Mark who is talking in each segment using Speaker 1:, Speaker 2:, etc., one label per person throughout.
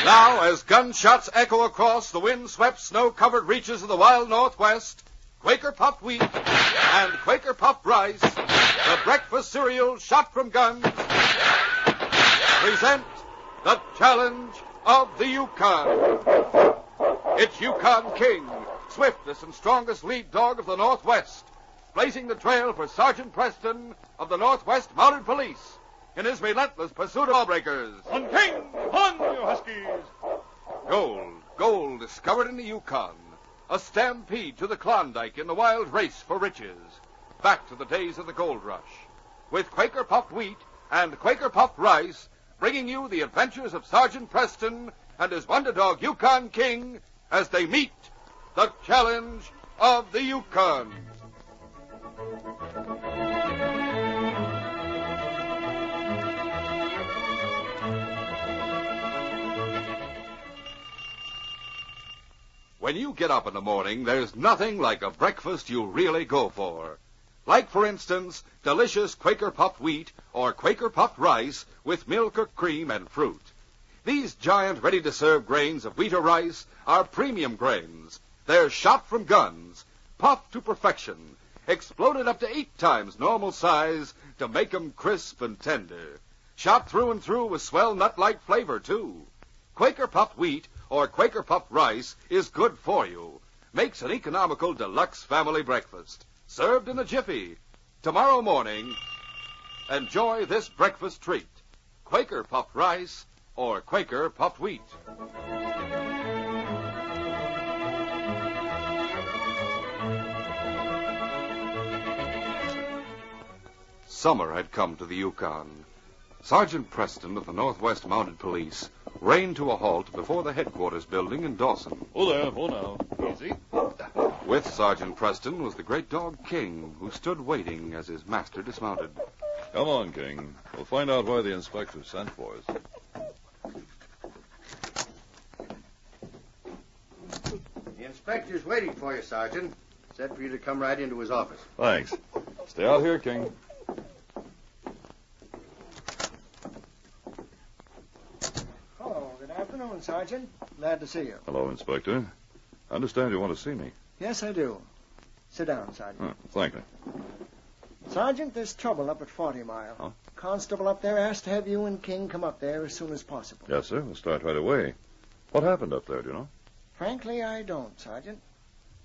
Speaker 1: Now, as gunshots echo across the wind-swept, snow-covered reaches of the wild Northwest, Quaker puffed wheat and Quaker puffed rice, the breakfast cereal shot from guns, present the challenge of the Yukon. It's Yukon King, swiftest and strongest lead dog of the Northwest, blazing the trail for Sergeant Preston of the Northwest Mounted Police in his relentless pursuit of lawbreakers.
Speaker 2: On King! On, you huskies!
Speaker 1: Gold discovered in the Yukon. A stampede to the Klondike in the wild race for riches. Back to the days of the gold rush. With Quaker puffed wheat and Quaker puffed rice, bringing you the adventures of Sergeant Preston and his wonder dog Yukon King as they meet the challenge of the Yukon. When you get up in the morning, there's nothing like a breakfast you really go for. Like, for instance, delicious Quaker puffed wheat or Quaker puffed rice with milk or cream and fruit. These giant ready-to-serve grains of wheat or rice are premium grains. They're shot from guns, puffed to perfection, exploded up to 8 times normal size to make 'em crisp and tender. Shot through and through with swell nut-like flavor, too. Quaker puffed wheat or Quaker puffed rice is good for you. Makes an economical deluxe family breakfast. Served in a jiffy. Tomorrow morning, enjoy this breakfast treat. Quaker puffed rice or Quaker puffed wheat. Summer had come to the Yukon. Sergeant Preston of the Northwest Mounted Police reined to a halt before the headquarters building in Dawson.
Speaker 2: Oh, there. Oh, now. Easy.
Speaker 1: With Sergeant Preston was the great dog King, who stood waiting as his master dismounted.
Speaker 2: Come on, King. We'll find out why the inspector sent for us.
Speaker 3: The inspector's waiting for you, Sergeant. Said for you to come right into his office.
Speaker 2: Thanks. Stay out here, King.
Speaker 4: Oh, good afternoon, Sergeant. Glad to see you.
Speaker 2: Hello, Inspector. I understand you want to see me.
Speaker 4: Yes, I do. Sit down, Sergeant.
Speaker 2: Thank you.
Speaker 4: Sergeant, there's trouble up at FortyMile.
Speaker 2: Huh?
Speaker 4: Constable up there asked to have you and King come up there as soon as possible.
Speaker 2: Yes, sir. We'll start right away. What happened up there, do you know?
Speaker 4: Frankly, I don't, Sergeant.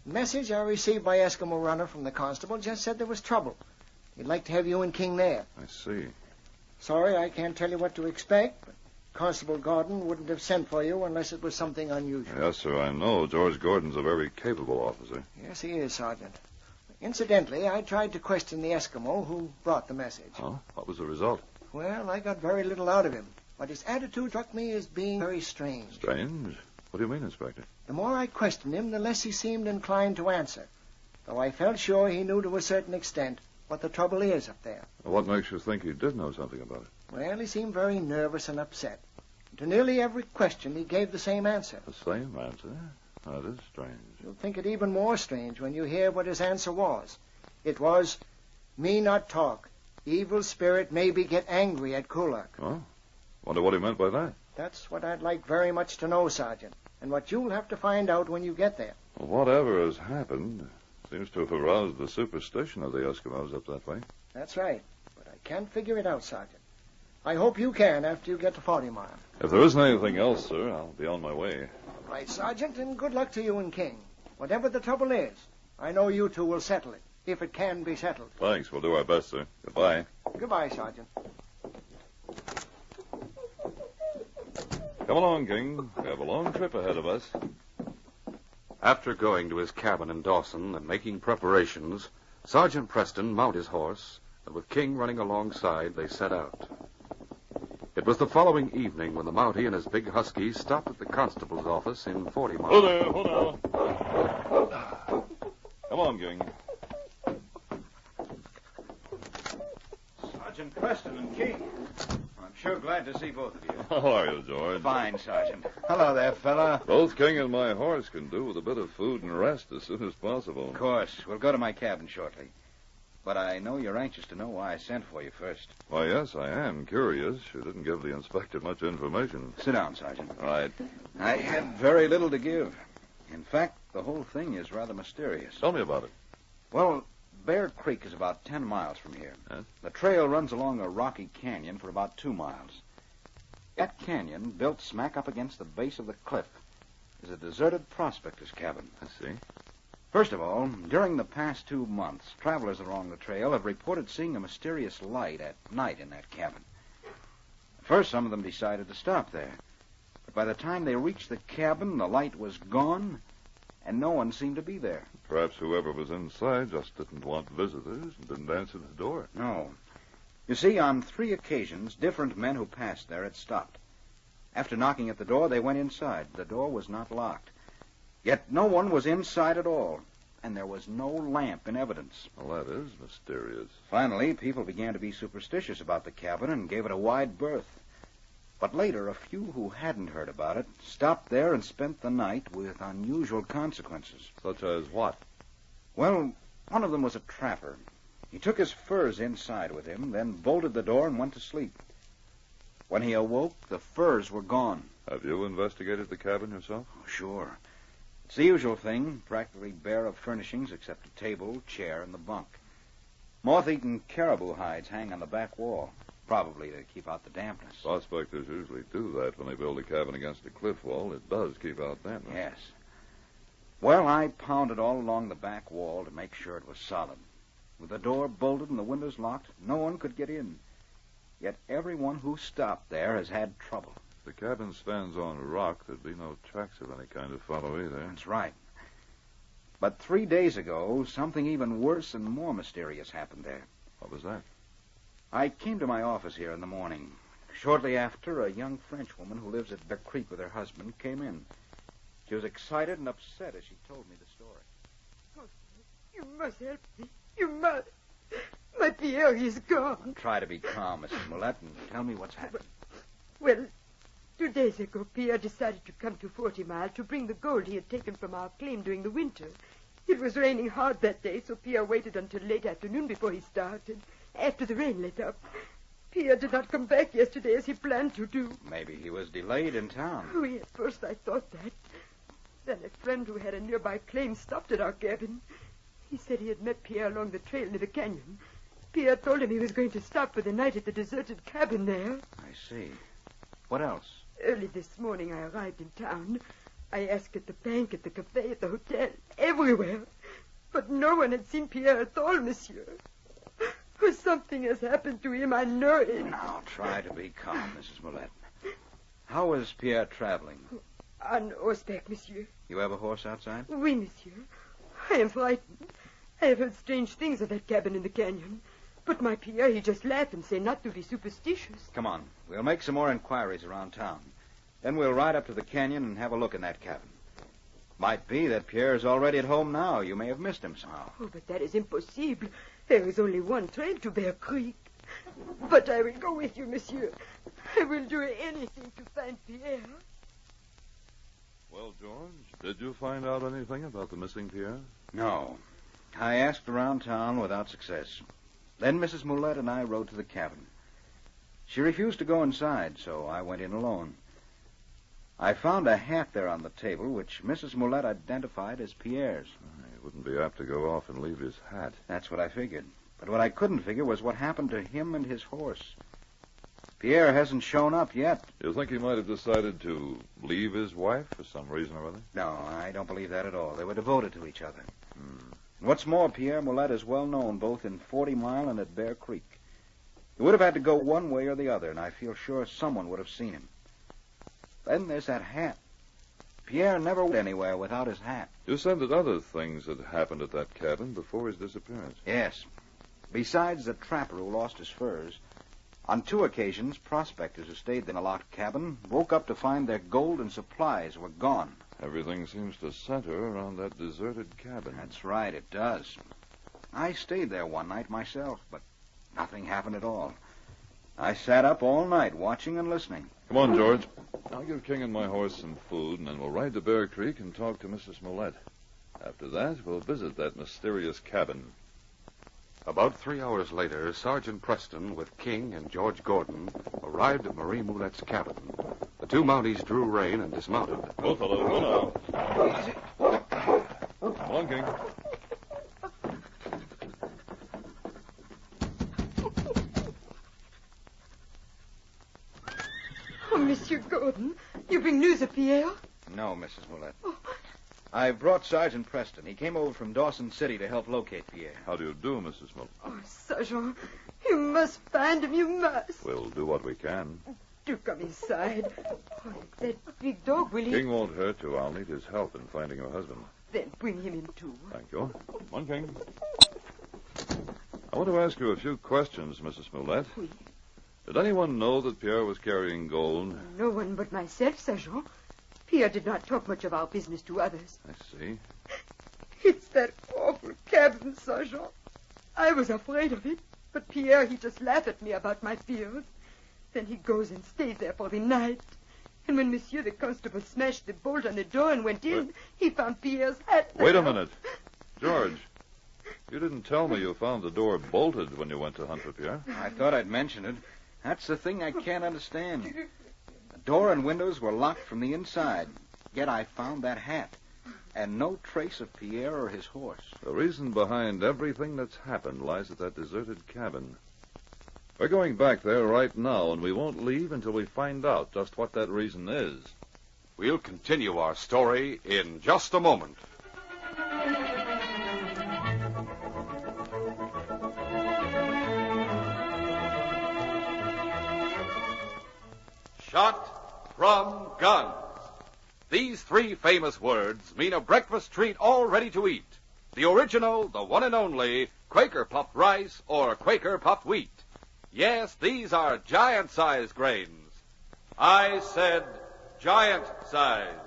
Speaker 4: The message I received by Eskimo Runner from the constable just said there was trouble. He'd like to have you and King there.
Speaker 2: I see.
Speaker 4: Sorry, I can't tell you what to expect, but Constable Gordon wouldn't have sent for you unless it was something unusual.
Speaker 2: Yes, sir, I know. George Gordon's a very capable officer.
Speaker 4: Yes, he is, Sergeant. Incidentally, I tried to question the Eskimo who brought the message.
Speaker 2: Huh? What was the result?
Speaker 4: Well, I got very little out of him, but his attitude struck me as being very strange.
Speaker 2: Strange? What do you mean, Inspector?
Speaker 4: The more I questioned him, the less he seemed inclined to answer, though I felt sure he knew to a certain extent what the trouble is up there.
Speaker 2: What makes you think he did know something about it?
Speaker 4: Well, he seemed very nervous and upset. To nearly every question, he gave the same answer.
Speaker 2: The same answer? That is strange.
Speaker 4: You'll think it even more strange when you hear what his answer was. It was, "Me not talk. Evil spirit maybe get angry at Kulak."
Speaker 2: Oh? Wonder what he meant by that.
Speaker 4: That's what I'd like very much to know, Sergeant, and what you'll have to find out when you get there.
Speaker 2: Well, whatever has happened seems to have aroused the superstition of the Eskimos up that way.
Speaker 4: That's right, but I can't figure it out, Sergeant. I hope you can after you get to FortyMile.
Speaker 2: If there isn't anything else, sir, I'll be on my way.
Speaker 4: All right, Sergeant, and good luck to you and King. Whatever the trouble is, I know you two will settle it, if it can be settled.
Speaker 2: Thanks. We'll do our best, sir. Goodbye.
Speaker 4: Goodbye, Sergeant.
Speaker 2: Come along, King. We have a long trip ahead of us.
Speaker 1: After going to his cabin in Dawson and making preparations, Sergeant Preston mounted his horse, and with King running alongside, they set out. It was the following evening when the Mountie and his big husky stopped at the constable's office in FortyMile.
Speaker 2: Oh, there. Oh, now. Come on, King.
Speaker 5: Sergeant Preston and King. I'm sure glad to see both of you.
Speaker 2: How are you, George?
Speaker 5: Fine, Sergeant. Hello there, fella.
Speaker 2: Both King and my horse can do with a bit of food and rest as soon as possible.
Speaker 5: Of course. We'll go to my cabin shortly. But I know you're anxious to know why I sent for you first.
Speaker 2: Why, yes, I am curious. You didn't give the inspector much information.
Speaker 5: Sit down, Sergeant.
Speaker 2: Right.
Speaker 5: I had very little to give. In fact, the whole thing is rather mysterious.
Speaker 2: Tell me about it.
Speaker 5: Well, Bear Creek is about 10 miles from here.
Speaker 2: Yes?
Speaker 5: The trail runs along a rocky canyon for about 2 miles. That canyon, built smack up against the base of the cliff, is a deserted prospector's cabin.
Speaker 2: I see.
Speaker 5: First of all, during the past 2 months, travelers along the trail have reported seeing a mysterious light at night in that cabin. At first, some of them decided to stop there. But by the time they reached the cabin, the light was gone, and no one seemed to be there.
Speaker 2: Perhaps whoever was inside just didn't want visitors and didn't answer the door.
Speaker 5: No. You see, on 3 occasions, different men who passed there had stopped. After knocking at the door, they went inside. The door was not locked. Yet no one was inside at all, and there was no lamp in evidence.
Speaker 2: Well, that is mysterious.
Speaker 5: Finally, people began to be superstitious about the cabin and gave it a wide berth. But later, a few who hadn't heard about it stopped there and spent the night with unusual consequences.
Speaker 2: Such as what?
Speaker 5: Well, one of them was a trapper. He took his furs inside with him, then bolted the door and went to sleep. When he awoke, the furs were gone.
Speaker 2: Have you investigated the cabin yourself?
Speaker 5: Oh, sure. It's the usual thing, practically bare of furnishings except a table, chair, and the bunk. Moth-eaten caribou hides hang on the back wall, probably to keep out the dampness.
Speaker 2: Prospectors usually do that when they build a cabin against a cliff wall. It does keep out dampness.
Speaker 5: Yes. Well, I pounded all along the back wall to make sure it was solid. With the door bolted and the windows locked, no one could get in. Yet everyone who stopped there has had trouble.
Speaker 2: If the cabin stands on rock, there'd be no tracks of any kind to follow either.
Speaker 5: That's right. But 3 days ago, something even worse and more mysterious happened there.
Speaker 2: What was that?
Speaker 5: I came to my office here in the morning. Shortly after, a young Frenchwoman who lives at Bear Creek with her husband came in. She was excited and upset as she told me the story.
Speaker 6: Oh, you must help me. You must. My Pierre is gone.
Speaker 5: Try to be calm, Mrs. Moulette, and tell me what's happened.
Speaker 6: Well, 2 days ago, Pierre decided to come to 40-Mile to bring the gold he had taken from our claim during the winter. It was raining hard that day, so Pierre waited until late afternoon before he started, after the rain let up. Pierre did not come back yesterday as he planned to do.
Speaker 5: Maybe he was delayed in town.
Speaker 6: Oh, at first I thought that. Then a friend who had a nearby claim stopped at our cabin. He said he had met Pierre along the trail near the canyon. Pierre told him he was going to stop for the night at the deserted cabin there.
Speaker 5: I see. What else?
Speaker 6: Early this morning I arrived in town. I asked at the bank, at the cafe, at the hotel, everywhere. But no one had seen Pierre at all, monsieur. Something has happened to him, I know it.
Speaker 5: Now, try to be calm, Mrs. Moulette. How was Pierre traveling?
Speaker 6: On horseback, monsieur.
Speaker 5: You have a horse outside?
Speaker 6: Oui, monsieur. I am frightened. I have heard strange things of that cabin in the canyon. But my Pierre, he just laughed and said not to be superstitious.
Speaker 5: Come on. We'll make some more inquiries around town. Then we'll ride up to the canyon and have a look in that cabin. Might be that Pierre is already at home now. You may have missed him somehow.
Speaker 6: Oh, but that is impossible. There is only one trail to Bear Creek. But I will go with you, monsieur. I will do anything to find Pierre.
Speaker 2: Well, George, did you find out anything about the missing Pierre?
Speaker 5: No. I asked around town without success. Then Mrs. Moulette and I rode to the cabin. She refused to go inside, so I went in alone. I found a hat there on the table, which Mrs. Moulette identified as Pierre's.
Speaker 2: He wouldn't be apt to go off and leave his hat.
Speaker 5: That's what I figured. But what I couldn't figure was what happened to him and his horse. Pierre hasn't shown up yet.
Speaker 2: You think he might have decided to leave his wife for some reason or other?
Speaker 5: No, I don't believe that at all. They were devoted to each other. And what's more, Pierre Moulette is well known both in 40-Mile and at Bear Creek. He would have had to go one way or the other, and I feel sure someone would have seen him. Then there's that hat. Pierre never went anywhere without his hat.
Speaker 2: You said that other things had happened at that cabin before his disappearance.
Speaker 5: Yes. Besides the trapper who lost his furs, on 2 occasions, prospectors who stayed in a locked cabin woke up to find their gold and supplies were gone.
Speaker 2: Everything seems to center around that deserted cabin.
Speaker 5: That's right, it does. I stayed there one night myself, but nothing happened at all. I sat up all night watching and listening.
Speaker 2: Come on, George. I'll give King and my horse some food, and then we'll ride to Bear Creek and talk to Mrs. Moulette. After that, we'll visit that mysterious cabin.
Speaker 1: About 3 hours later, Sergeant Preston, with King and George Gordon, arrived at Marie Moulette's cabin. The two Mounties drew rein and dismounted.
Speaker 2: Well, fellows, go now. Come on, King.
Speaker 6: Oh, Monsieur Gordon, you bring news of Pierre?
Speaker 5: No, Mrs. Moulette. I brought Sergeant Preston. He came over from Dawson City to help locate Pierre.
Speaker 2: How do you do, Mrs. Moulette?
Speaker 6: Oh, Sergeant, you must find him, you must.
Speaker 2: We'll do what we can.
Speaker 6: Do come inside. Oh, that big dog, will he?
Speaker 2: King won't hurt you. I'll need his help in finding your husband.
Speaker 6: Then bring him in, too.
Speaker 2: Thank you. Come on, King. I want to ask you a few questions, Mrs. Moulette.
Speaker 6: Oui.
Speaker 2: Did anyone know that Pierre was carrying gold?
Speaker 6: No one but myself, Sergeant. Pierre did not talk much of our business to others.
Speaker 2: I see.
Speaker 6: It's that awful cabin, Sergeant. I was afraid of it, but Pierre, he just laughed at me about my fears. Then he goes and stays there for the night. And when Monsieur the Constable smashed the bolt on the door and went in, he found Pierre's hat.
Speaker 2: Wait a minute. George, you didn't tell me you found the door bolted when you went to hunt for Pierre.
Speaker 5: I thought I'd mention it. That's the thing I can't understand. The door and windows were locked from the inside, yet I found that hat. And no trace of Pierre or his horse.
Speaker 2: The reason behind everything that's happened lies at that deserted cabin. We're going back there right now, and we won't leave until we find out just what that reason is.
Speaker 1: We'll continue our story in just a moment. Shot from guns. These three famous words mean a breakfast treat all ready to eat. The original, the one and only, Quaker puffed rice or Quaker puffed wheat. Yes, these are giant-sized grains. I said giant-sized.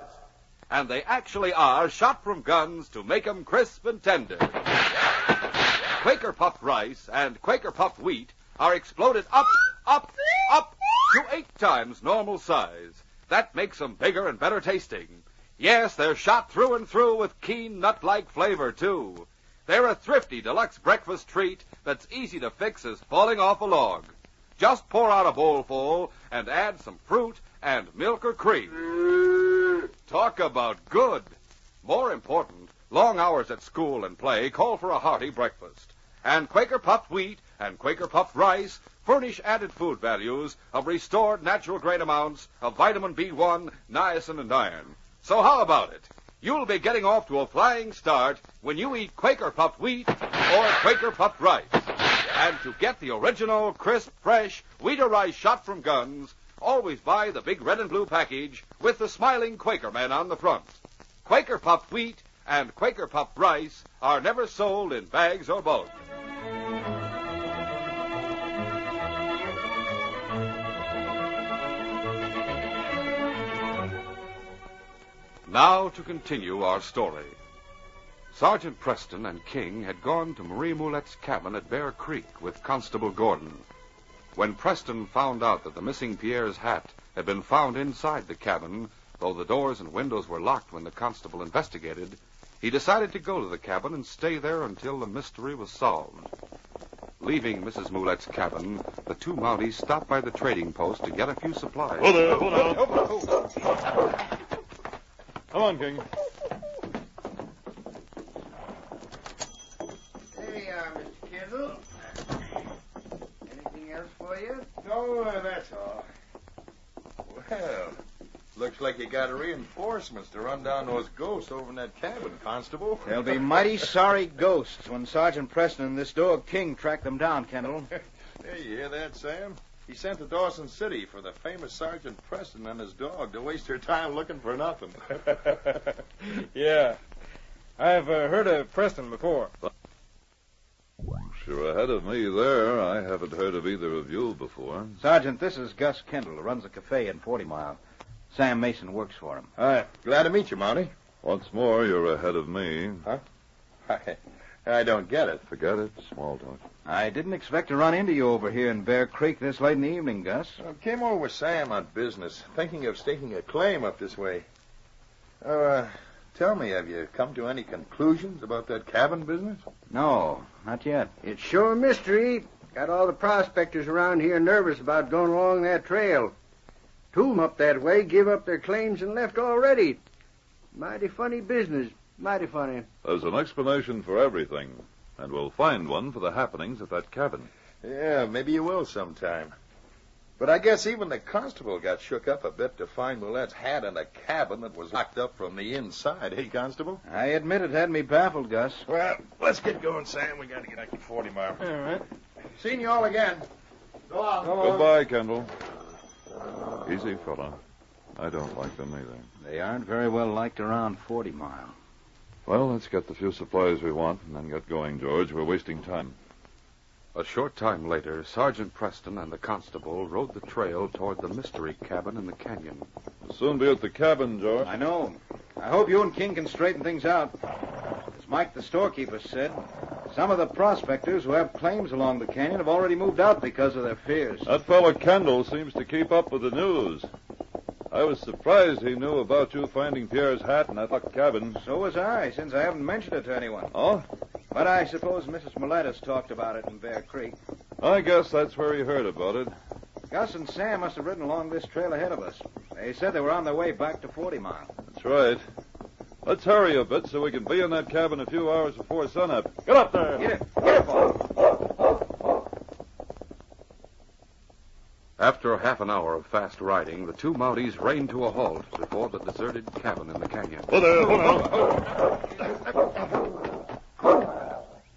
Speaker 1: And they actually are shot from guns to make 'em crisp and tender. Quaker puffed rice and Quaker puffed wheat are exploded up to 8 times normal size. That makes 'em bigger and better tasting. Yes, they're shot through and through with keen nut-like flavor, too. They're a thrifty deluxe breakfast treat that's easy to fix as falling off a log. Just pour out a bowlful and add some fruit and milk or cream. Talk about good. More important, long hours at school and play call for a hearty breakfast. And Quaker puffed wheat and Quaker puffed rice furnish added food values of restored natural grain amounts of vitamin B1, niacin, and iron. So how about it? You'll be getting off to a flying start when you eat Quaker puffed wheat or Quaker puffed rice. And to get the original, crisp, fresh wheat or rice shot from guns, always buy the big red and blue package with the smiling Quaker man on the front. Quaker puffed wheat and Quaker puffed rice are never sold in bags or bulk. Now to continue our story. Sergeant Preston and King had gone to Marie Moulette's cabin at Bear Creek with Constable Gordon. When Preston found out that the missing Pierre's hat had been found inside the cabin, though the doors and windows were locked when the constable investigated, he decided to go to the cabin and stay there until the mystery was solved. Leaving Mrs. Moulette's cabin, the two Mounties stopped by the trading post to get a few supplies.
Speaker 2: Hold there, hold on. Come on, King.
Speaker 3: There you are, Mr. Kendall. Anything else for you?
Speaker 7: No, that's all. Well, looks like you got reinforcements to run down those ghosts over in that cabin, Constable.
Speaker 5: They'll be mighty sorry ghosts when Sergeant Preston and this dog King track them down, Kendall.
Speaker 7: Hey, you hear that, Sam? He sent to Dawson City for the famous Sergeant Preston and his dog to waste their time looking for nothing.
Speaker 8: Yeah. I've heard of Preston before.
Speaker 2: You're ahead of me there. I haven't heard of either of you before.
Speaker 5: Sergeant, this is Gus Kendall, who runs a cafe in FortyMile. Sam Mason works for him.
Speaker 7: Hi. Glad to meet you, Mountie.
Speaker 2: Once more, you're ahead of me.
Speaker 7: Huh? I don't get it.
Speaker 2: Forget it. Small talk.
Speaker 5: I didn't expect to run into you over here in Bear Creek this late in the evening, Gus.
Speaker 7: I came over with Sam on business, thinking of staking a claim up this way. Tell Tell me, have you come to any conclusions about that cabin business?
Speaker 5: No, not yet.
Speaker 3: It's sure a mystery. Got all the prospectors around here nervous about going along that trail. 2 of 'em up that way give up their claims and left already. Mighty funny business. Mighty funny.
Speaker 2: There's an explanation for everything, and we'll find one for the happenings at that cabin.
Speaker 7: Yeah, maybe you will sometime. But I guess even the constable got shook up a bit to find Moulette's hat in a cabin that was locked up from the inside. Hey, Constable?
Speaker 5: I admit it had me baffled, Gus.
Speaker 7: Well, let's get going, Sam. We got to get back to 40 Mile.
Speaker 8: All right.
Speaker 7: Seen you all again. Go on.
Speaker 2: Goodbye, Kendall. Easy, fella. I don't like them either.
Speaker 5: They aren't very well liked around 40 Mile.
Speaker 2: Well, let's get the few supplies we want and then get going, George. We're wasting time.
Speaker 1: A short time later, Sergeant Preston and the constable rode the trail toward the mystery cabin in the canyon.
Speaker 2: We'll soon be at the cabin, George.
Speaker 5: I know. I hope you and King can straighten things out. As Mike the storekeeper said, some of the prospectors who have claims along the canyon have already moved out because of their fears.
Speaker 2: That fellow Kendall seems to keep up with the news. I was surprised he knew about you finding Pierre's hat in that locked cabin.
Speaker 5: So was I, since I haven't mentioned it to anyone.
Speaker 2: Oh?
Speaker 5: But I suppose Mrs. Mollett has talked about it in Bear Creek.
Speaker 2: I guess that's where he heard about it.
Speaker 5: Gus and Sam must have ridden along this trail ahead of us. They said they were on their way back to 40 Mile.
Speaker 2: That's right. Let's hurry a bit so we can be in that cabin a few hours before sunup. Get up there!
Speaker 5: Get it, Paul.
Speaker 1: After half an hour of fast riding, the 2 Mounties reined to a halt before the deserted cabin in the canyon.
Speaker 2: Oh, there.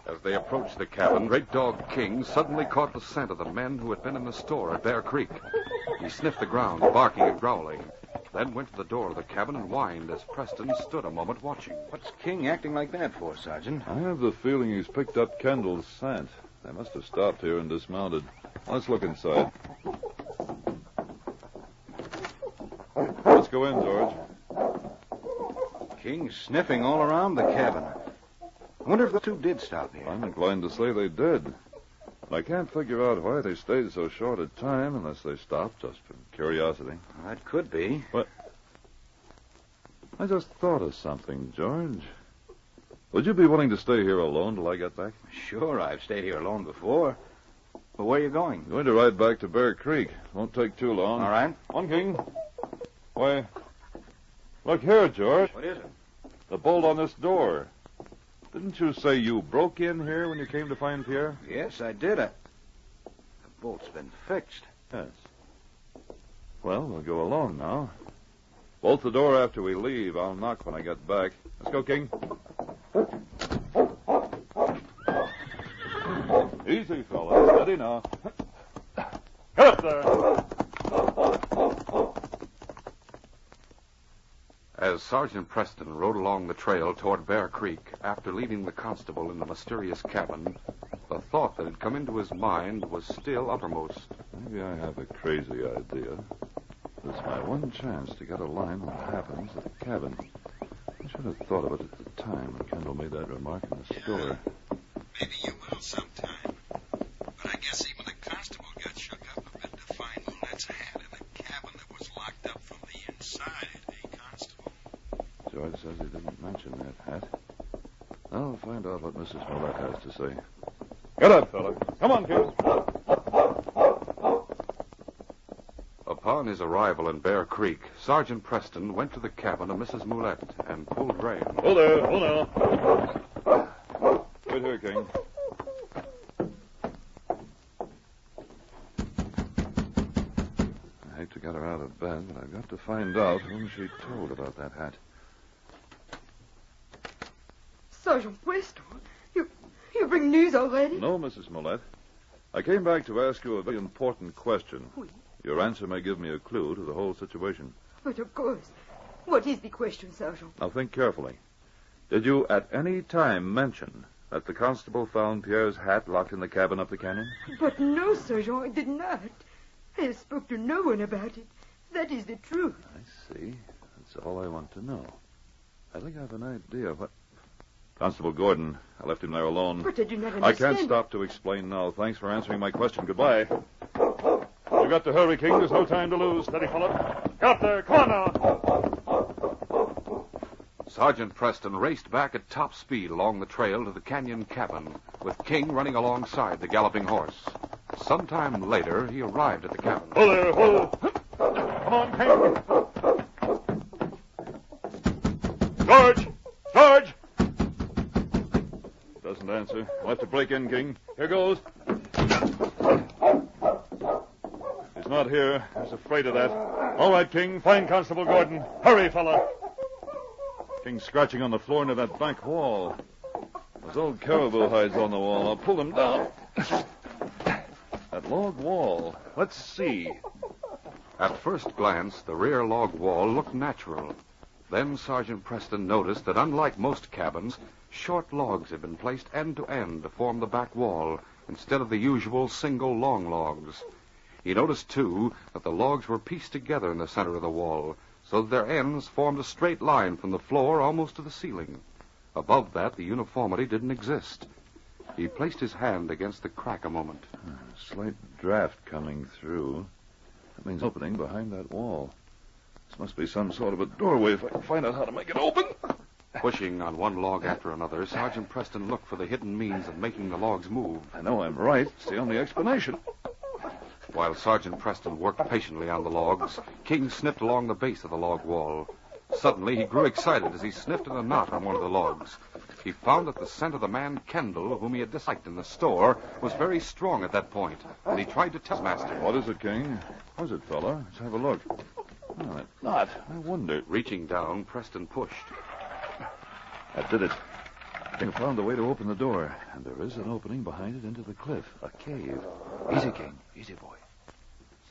Speaker 1: As they approached the cabin, Great Dog King suddenly caught the scent of the men who had been in the store at Bear Creek. He sniffed the ground, barking and growling, then went to the door of the cabin and whined as Preston stood a moment watching.
Speaker 5: What's King acting like that for, Sergeant?
Speaker 2: I have the feeling he's picked up Kendall's scent. They must have stopped here and dismounted. Let's look inside. Let's go in, George.
Speaker 5: King's sniffing all around the cabin. I wonder if the 2 did stop here.
Speaker 2: I'm inclined to say they did. I can't figure out why they stayed so short a time unless they stopped just from curiosity.
Speaker 5: That could be.
Speaker 2: But I just thought of something, George. Would you be willing to stay here alone till I get back?
Speaker 5: Sure, I've stayed here alone before. But where are you going?
Speaker 2: I'm going to ride back to Bear Creek. Won't take too long.
Speaker 5: All right.
Speaker 2: On, King. Why, look here, George.
Speaker 5: What is it?
Speaker 2: The bolt on this door. Didn't you say you broke in here when you came to find Pierre?
Speaker 5: Yes, I did. The bolt's been fixed.
Speaker 2: Yes. Well, we'll go along now. Bolt the door after we leave. I'll knock when I get back. Let's go, King. Easy, fella. Steady now. Get up there.
Speaker 1: As Sergeant Preston rode along the trail toward Bear Creek, after leaving the constable in the mysterious cabin, the thought that had come into his mind was still uppermost.
Speaker 2: Maybe I have a crazy idea. This is my one chance to get a line on what happens at the cabin. I should have thought of it at the time when Kendall made that remark in the store.
Speaker 9: Maybe you will sometime. But I guess even the constable got shook up a bit to find Moulette's hat in the cabin that was locked up from the inside.
Speaker 2: George says he didn't mention that hat. I'll find out what Mrs. Mollett has to say. Get up, fella. Come on, kid.
Speaker 1: Upon his arrival in Bear Creek, Sergeant Preston went to the cabin of Mrs. Moulette and pulled rein.
Speaker 2: Hold there. Hold now. Wait here, King. I hate to get her out of bed, but I've got to find out whom she told about that hat.
Speaker 6: Sergeant Preston, you bring news already?
Speaker 2: No, Mrs. Mollette. I came back to ask you a very important question.
Speaker 6: Oui.
Speaker 2: Your answer may give me a clue to the whole situation.
Speaker 6: But of course. What is the question, Sergeant?
Speaker 2: Now think carefully. Did you at any time mention that the constable found Pierre's hat locked in the cabin up the canyon?
Speaker 6: But no, Sergeant, I did not. I spoke to no one about it. That is the truth.
Speaker 2: I see. That's all I want to know. I think I have an idea what... Constable Gordon, I left him there alone.
Speaker 6: But I do not understand.
Speaker 2: I can't stop to explain now. Thanks for answering my question. Goodbye. You got to hurry, King. There's no time to lose. Steady, Philip. Get up there. Come on now.
Speaker 1: Sergeant Preston raced back at top speed along the trail to the canyon cabin, with King running alongside the galloping horse. Sometime later, he arrived at the cabin.
Speaker 2: Ho there, ho! Come on, King. George! George! Doesn't answer. We'll have to break in, King. Here goes. He's not here. I was afraid of that. All right, King. Find Constable Gordon. Hurry, fella. King's scratching on the floor near that back wall. Those old caribou hides on the wall. I'll pull them down. That log wall. Let's see.
Speaker 1: At first glance, the rear log wall looked natural. Then Sergeant Preston noticed that unlike most cabins, short logs had been placed end to end to form the back wall instead of the usual single long logs. He noticed, too, that the logs were pieced together in the center of the wall, so that their ends formed a straight line from the floor almost to the ceiling. Above that, the uniformity didn't exist. He placed his hand against the crack a moment.
Speaker 2: Slight draft coming through. That means opening behind that wall. This must be some sort of a doorway if I can find out how to make it open.
Speaker 1: Pushing on one log after another, Sergeant Preston looked for the hidden means of making the logs move.
Speaker 2: I know I'm right. It's the only explanation.
Speaker 1: While Sergeant Preston worked patiently on the logs, King sniffed along the base of the log wall. Suddenly, he grew excited as he sniffed at a knot on one of the logs. He found that the scent of the man Kendall, whom he had disliked in the store, was very strong at that point, and he tried to tell his master.
Speaker 2: What is it, King? What is it, fella? Let's have a look. Oh, that knot. I wonder.
Speaker 1: Reaching down, Preston pushed.
Speaker 2: That did it. King found the way to open the door, and there is an opening behind it into the cliff. A cave. Easy, King. Easy, boy.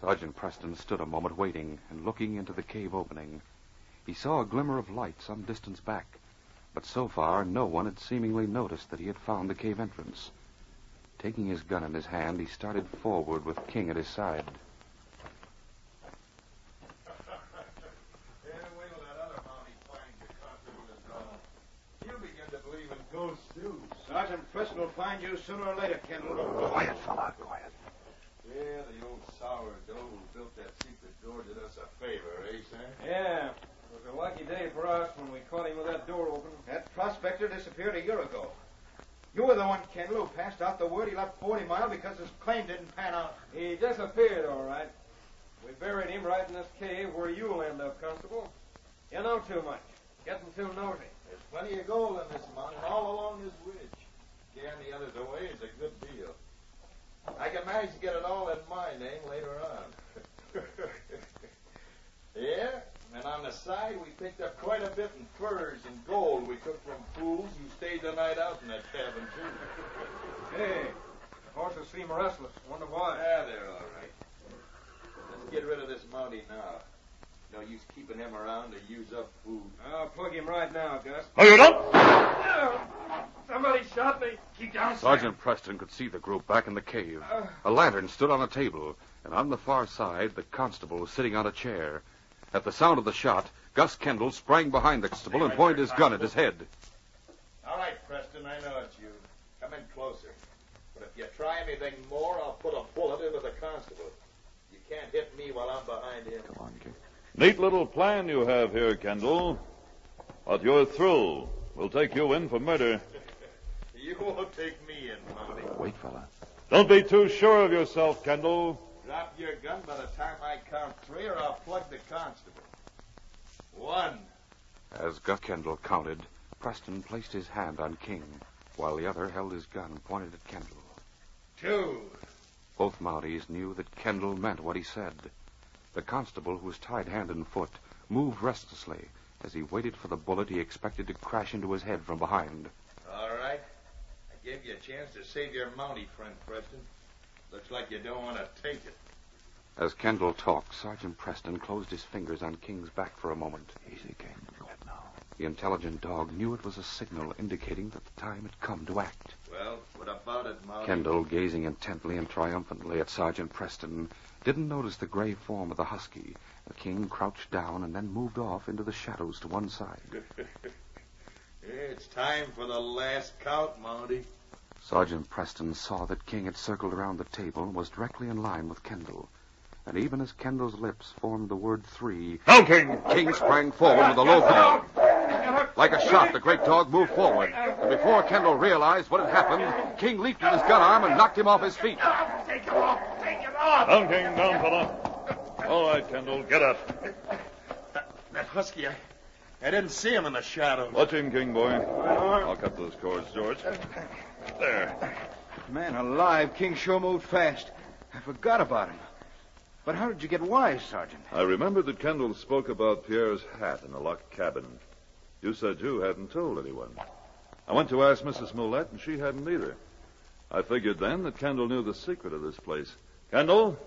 Speaker 1: Sergeant Preston stood a moment waiting and looking into the cave opening. He saw a glimmer of light some distance back, but so far no one had seemingly noticed that he had found the cave entrance. Taking his gun in his hand, he started forward with King at his side.
Speaker 5: Sergeant Preston will find you sooner or later, Kendall.
Speaker 2: Quiet, fella. Quiet.
Speaker 7: Yeah, the old sourdough who built that secret door did us a favor, eh, Sam?
Speaker 8: Yeah. It was a lucky day for us when we caught him with that door open.
Speaker 5: That prospector disappeared a year ago. You were the one, Kendall, who passed out the word he left 40-mile because his claim didn't pan out.
Speaker 8: He disappeared, all right. We buried him right in this cave where you'll end up, Constable. You know too much. Getting too nosy.
Speaker 7: There's plenty of gold in this mountain all along this ridge. Scaring the others away is a good deal. I can manage to get it all in my name later on. Yeah, and on the side, we picked up quite a bit in furs and gold we took from fools who stayed the night out in that cabin, too.
Speaker 8: Hey, the horses seem restless. Wonder why.
Speaker 7: Yeah, they're all right. Let's get rid of this Mountie now. No use keeping him around to use up food.
Speaker 8: I'll plug him right now, Gus.
Speaker 2: Oh, you don't?
Speaker 8: Somebody shot me.
Speaker 7: Keep down,
Speaker 1: Sergeant Preston could see the group back in the cave. A lantern stood on a table, and on the far side, the constable was sitting on a chair. At the sound of the shot, Gus Kendall sprang behind the constable and pointed his gun at his head.
Speaker 7: All right, Preston, I know it's you. Come in closer. But if you try anything more, I'll put a bullet into the constable. You can't hit me while I'm behind him.
Speaker 2: Come on, King. Neat little plan you have here, Kendall. But you're through. We'll take you in for murder.
Speaker 7: You won't take me in, Mountie.
Speaker 2: Wait, fella. Don't be too sure of yourself, Kendall.
Speaker 7: Drop your gun by the time I count 3, or I'll plug the constable. 1.
Speaker 1: As Gus Kendall counted, Preston placed his hand on King, while the other held his gun pointed at Kendall.
Speaker 7: 2.
Speaker 1: Both Mounties knew that Kendall meant what he said. The constable, who was tied hand and foot, moved restlessly as he waited for the bullet he expected to crash into his head from behind.
Speaker 7: All right. I gave you a chance to save your Mountie friend, Preston. Looks like you don't want to take it.
Speaker 1: As Kendall talked, Sergeant Preston closed his fingers on King's back for a moment.
Speaker 2: Easy, King. Go ahead now.
Speaker 1: The intelligent dog knew it was a signal indicating that the time had come to act.
Speaker 7: Well, what about it, Mountie?
Speaker 1: Kendall, gazing intently and triumphantly at Sergeant Preston, didn't notice the gray form of the husky. The King crouched down and then moved off into the shadows to one side.
Speaker 7: It's time for the last count, Mountie.
Speaker 1: Sergeant Preston saw that King had circled around the table and was directly in line with Kendall. And even as Kendall's lips formed the word 3...
Speaker 2: Now, King!
Speaker 1: King sprang forward with a low call. Like a shot, the great dog moved forward. And before Kendall realized what had happened, King leaped with his gun arm and knocked him off his feet.
Speaker 7: Take him off! Take him off!
Speaker 2: Down, King, down, fella. All right, Kendall, get up.
Speaker 7: That husky, I didn't see him in the shadows.
Speaker 2: Watch him, King, boy. I'll cut those cords, George. There.
Speaker 5: Man alive, King sure moved fast. I forgot about him. But how did you get wise, Sergeant?
Speaker 2: I remembered that Kendall spoke about Pierre's hat in the locked cabin. You said you hadn't told anyone. I went to ask Mrs. Mollett, and she hadn't either. I figured then that Kendall knew the secret of this place. Kendall,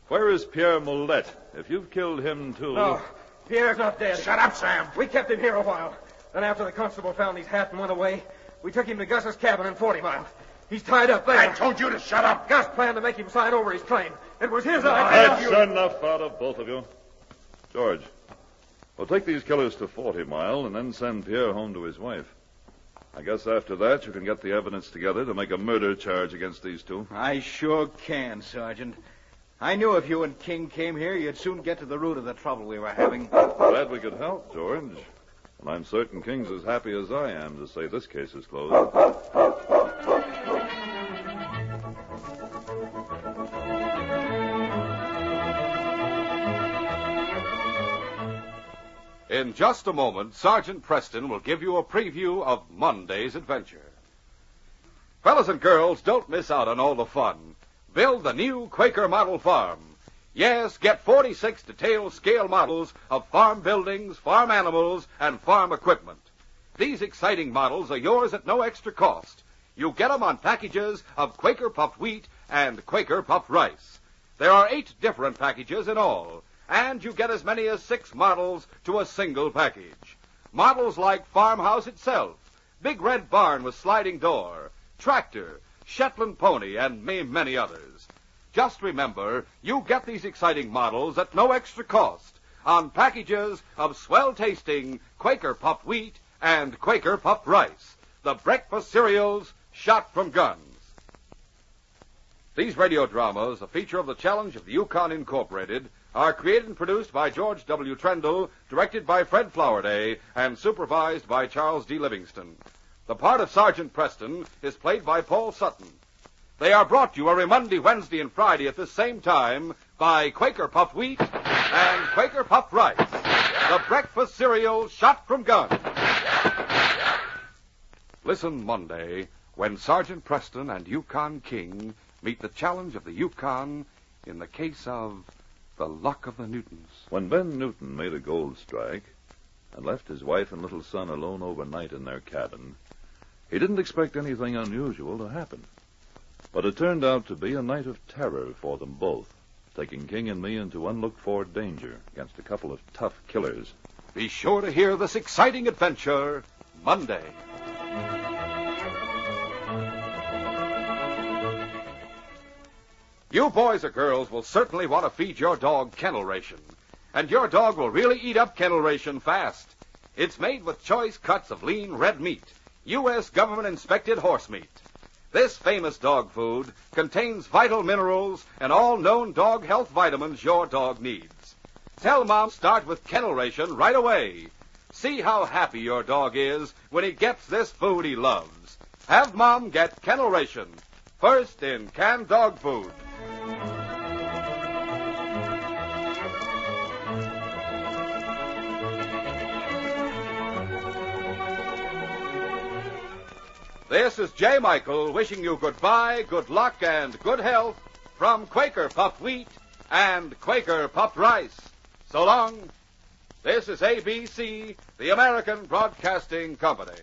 Speaker 2: where is Pierre Mollett? If you've killed him, too...
Speaker 8: No, Pierre's not dead.
Speaker 7: Shut up, Sam.
Speaker 8: We kept him here a while. Then after the constable found his hat and went away, we took him to Gus's cabin in 40-mile. He's tied up there.
Speaker 7: I told you to shut up.
Speaker 8: Gus planned to make him sign over his claim. It was his idea.
Speaker 2: That's enough out of both of you. George, we'll take these killers to 40-mile and then send Pierre home to his wife. I guess after that you can get the evidence together to make a murder charge against these two.
Speaker 5: I sure can, Sergeant. I knew if you and King came here, you'd soon get to the root of the trouble we were having.
Speaker 2: Glad we could help, George. And I'm certain King's as happy as I am to say this case is closed.
Speaker 1: In just a moment, Sergeant Preston will give you a preview of Monday's adventure. Fellas and girls, don't miss out on all the fun. Build the new Quaker model farm. Yes, get 46 detailed scale models of farm buildings, farm animals, and farm equipment. These exciting models are yours at no extra cost. You get them on packages of Quaker puffed wheat and Quaker puffed rice. There are 8 different packages in all. And you get as many as 6 models to a single package. Models like farmhouse itself, big red barn with sliding door, tractor, Shetland pony, and many others. Just remember, you get these exciting models at no extra cost on packages of swell-tasting Quaker puffed wheat and Quaker puffed rice, the breakfast cereals shot from guns. These radio dramas, a feature of the Challenge of the Yukon Incorporated, are created and produced by George W. Trendle, directed by Fred Flowerday, and supervised by Charles D. Livingston. The part of Sergeant Preston is played by Paul Sutton. They are brought to you every Monday, Wednesday, and Friday at this same time by Quaker puffed wheat and Quaker puffed rice, the breakfast cereal shot from guns. Listen Monday when Sergeant Preston and Yukon King meet the challenge of the Yukon in the case of the luck of the Newtons.
Speaker 2: When Ben Newton made a gold strike and left his wife and little son alone overnight in their cabin, he didn't expect anything unusual to happen. But it turned out to be a night of terror for them both, taking King and me into unlooked-for danger against a couple of tough killers.
Speaker 1: Be sure to hear this exciting adventure Monday. You boys or girls will certainly want to feed your dog kennel ration. And your dog will really eat up kennel ration fast. It's made with choice cuts of lean red meat, U.S. government-inspected horse meat. This famous dog food contains vital minerals and all known dog health vitamins your dog needs. Tell Mom start with kennel ration right away. See how happy your dog is when he gets this food he loves. Have Mom get kennel ration, first in canned dog food. This is J. Michael wishing you goodbye, good luck, and good health from Quaker puffed wheat and Quaker puffed rice. So long. This is ABC, the American Broadcasting Company.